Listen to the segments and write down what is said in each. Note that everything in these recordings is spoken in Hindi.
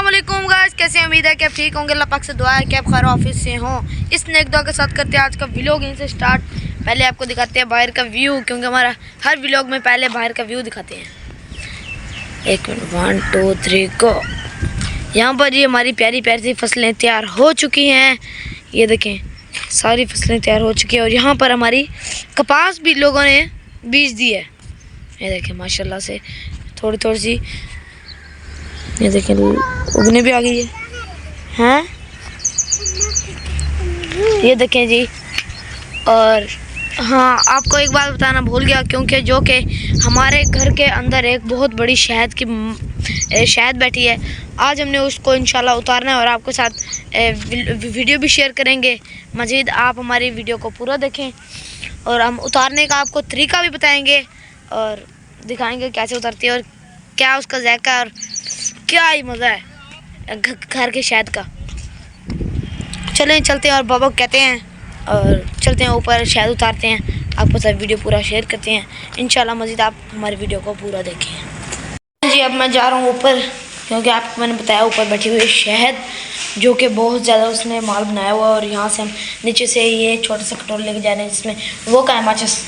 अस्सलाम वालेकुम गाइस, कैसे उम्मीद है कि आप ठीक होंगे। अल्लाह पाक से दुआ है कि आप खैर ऑफिस से हों। इस नेक दुआ के साथ करते हैं आज का व्लॉग यहीं से स्टार्ट। पहले आपको दिखाते हैं बाहर का व्यू, क्योंकि हमारा हर व्लॉग में पहले बाहर का व्यू दिखाते हैं। एक मिनट, 1 2 3 गो। यहाँ पर ये हमारी प्यारी प्यारी सी फसलें तैयार हो चुकी हैं। ये देखें, सारी फसलें तैयार हो चुकी हैं और यहाँ पर हमारी कपास भी लोगों ने बीज दी है। ये देखें माशाल्लाह से थोड़ी थोड़ी सी, ये देखें उगने भी आ गई है। हैं ये देखें जी। और हाँ, आपको एक बात बताना भूल गया, क्योंकि जो कि हमारे घर के अंदर एक बहुत बड़ी शहद बैठी है। आज हमने उसको इंशाल्लाह उतारना है और आपके साथ वीडियो भी शेयर करेंगे। मज़ीद आप हमारी वीडियो को पूरा देखें और हम उतारने का आपको तरीका भी बताएंगे और दिखाएंगे कैसे उतरती है और क्या उसका जायका और क्या ही मज़ा है घर के शहद का। चलें चलते हैं और बाबा कहते हैं और चलते हैं ऊपर, शहद उतारते हैं। आपको सब वीडियो पूरा शेयर करते हैं इंशाल्लाह। मज़ीद आप हमारी वीडियो को पूरा देखें जी। अब मैं जा रहा हूँ ऊपर, क्योंकि आपको मैंने बताया ऊपर बैठी हुई है शहद, जो कि बहुत ज़्यादा उसने माल बनाया हुआ है। और यहाँ से हम नीचे से ये छोटा सा कटोरा लेके जा रहे हैं, जिसमें वो का है माचिस।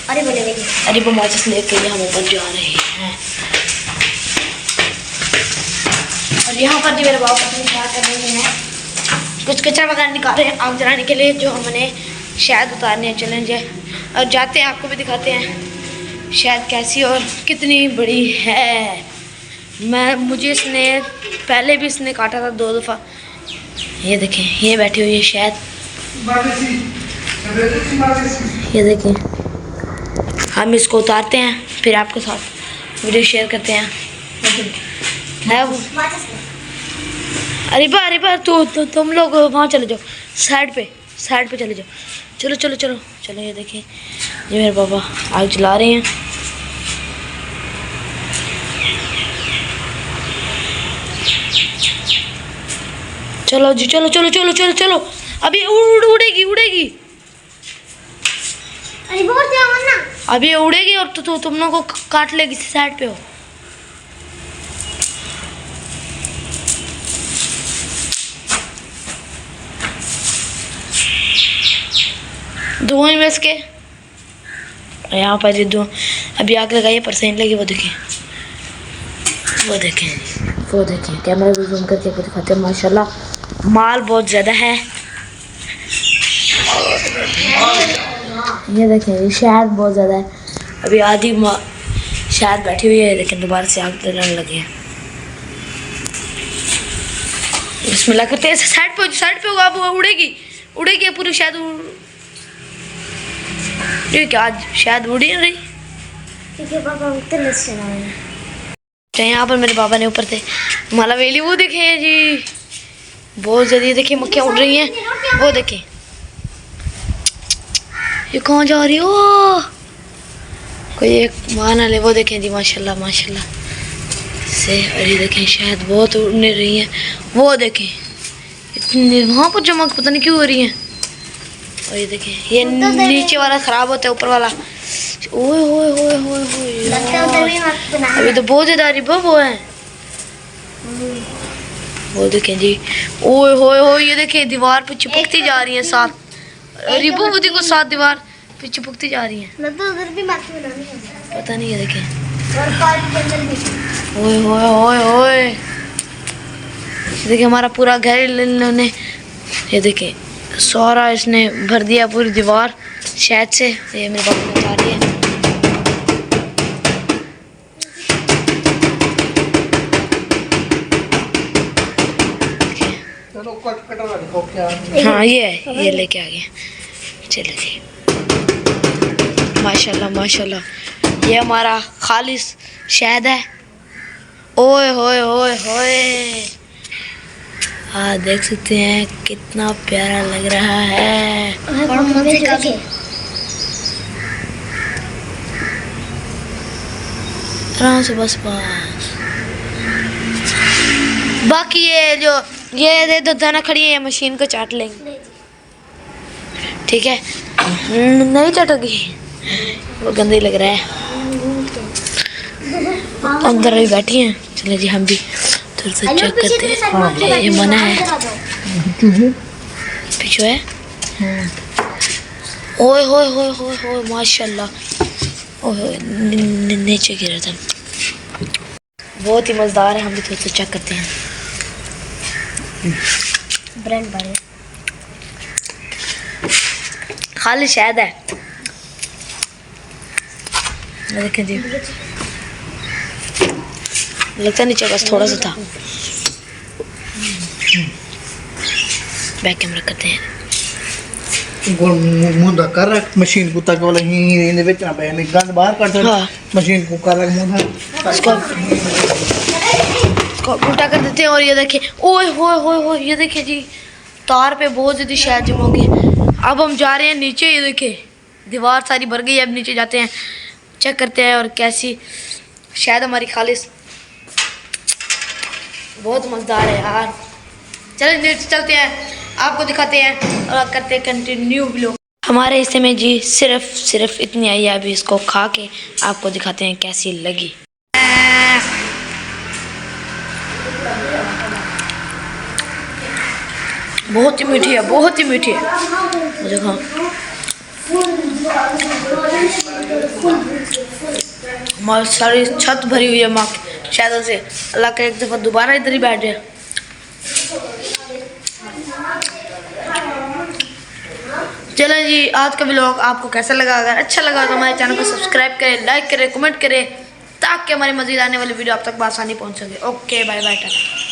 अरे वो माचिस लेके हम ऊपर जा रहे हैं। और यहाँ पर जी मेरे बाबा अपनी क्या कर रहे हैं, कुछ कचरा वगैरह निकाल रहे हैं आग जलाने के लिए, जो हमने शहद उतारने हैं। चलें जी और जाते हैं, आपको भी दिखाते हैं शहद कैसी और कितनी बड़ी है। मुझे इसने पहले भी इसने काटा था 2 दफ़ा। ये देखें, ये बैठी हुई है शहद। ये देखें, हम इसको उतारते हैं, फिर आपके साथ वीडियो शेयर करते हैं। है वो अरे बा तुम लोग वहाँ चले जाओ, साइड पे चले जाओ। चलो चलो चलो चलो। ये देखें, ये मेरे पापा आग जला रहे हैं। चलो जी, चलो चलो चलो चलो चलो। अभी उड़ेगी। अरे बहुत ना, अभी उड़ेगी और तुम लोगों को काट लेगी। साइड पे हो। धुआं में इसके यहाँ पर ये धुआं अभी आग लगाइए पर सही लगी। वो देखें कैमरा भी जूम करके आपको दिखाते हैं। माशाल्लाह माल बहुत ज़्यादा है। ये देखें, ये शहद बहुत ज़्यादा है। अभी आधी शहद बैठी हुई है, लेकिन दोबारा से आग जलाने लगे हैं। बिस्मिल्लाह करते हैं। साइड पे होगा, अब उड़ेगी पूरी शहद। ठीक है, आज शायद उड़ी नहीं रही। ठीक है पापा, तो यहाँ पर मेरे पापा ने ऊपर से माला वेली, वो देखे जी बहुत ज़्यादा। देखिए मक्खियाँ उड़ रही हैं, वो देखें। ये कहाँ जा रही हो, कोई एक मान ले। वो देखें जी माशाल्लाह माशाल्लाह से। और ये देखें शहद बहुत उड़ने रही हैं। वो देखें इतनी वहाँ पर चमक पता नहीं क्यों हो रही है। और ये देखें, ये नीचे वाला खराब होता है, ऊपर वाला ओए अभी तो बहुत ज़्यादा रिबो वो है। वो देखें जी, ओए ये देखें दीवार पे चिपकती जा रही है साथ। रिबो बुद्धि को साथ दीवार पे चिपकती जा रही है। पता नहीं, ये देखें ओए देखिए हमारा पूरा घर इन्होंने, ये देखें सारा इसने भर दिया पूरी दीवार शहद से। ये मेरे पापा ने उतार दिया। हाँ ये लेके आ गए। चलो जी माशाल्लाह माशाल्लाह, ये हमारा खालिस शहद है। ओए हाँ, देख सकते हैं कितना प्यारा लग रहा है। आराम से बस बाकी ये दे दो दाना खड़ी है, मशीन को चाट लेंगे। ठीक है, नहीं चटोगी, वो गंदी लग रहा है। अंदर भी बैठी हैं। चले जी हम भी थोड़ा सा चेक करते हैं। ये मना है, पीछे है। ओए होए होए होए होए माशाल्लाह, ओए नीचे गिरा था। बहुत ही मज़ेदार है, हम भी थोड़ा सा चेक करते हैं। ब्रेड बारे खाली शायद है, देखें जी, लगता नीचे बस थोड़ा सा था। बैक कैमरा करते हैं। मुंह कर रख मशीन को तक वाला ही इने ਵਿੱਚ ना पे गंद बाहर कर दे। मशीन को कर रख मुंह इसको उल्टा कर देते हैं। और ये देखिए, ओए होए होए होए, ये देखिए जी, तार पे बहुत ज़्यादा शहद जमा हो गया। अब हम जा रहे हैं नीचे, ये देखिए दीवार सारी भर गई है। अब नीचे जाते हैं, चेक करते हैं और कैसी शहद हमारी खालिस। बहुत मज़ेदार है यार। चलो नीचे चलते हैं, आपको दिखाते हैं और करते हैं कंटिन्यू व्लॉग। हमारे हिस्से में जी सिर्फ इतनी आई है। अभी इसको खा के आपको दिखाते हैं कैसी लगी। बहुत ही मीठी है, बहुत ही मीठी है। देखो हमारी सारी छत भरी हुई है माँ शायद से। अल्लाह का एक दफ़ा दोबारा इधर ही बैठ जाए। चलें जी, आज का व्लॉग आपको कैसा लगा? अगर अच्छा लगा तो हमारे चैनल को सब्सक्राइब करें, लाइक करें, कमेंट करें, ताकि हमारी मज़ीद आने वाली वीडियो आप तक बआसानी पहुँच सके। Okay, bye bye, Tata.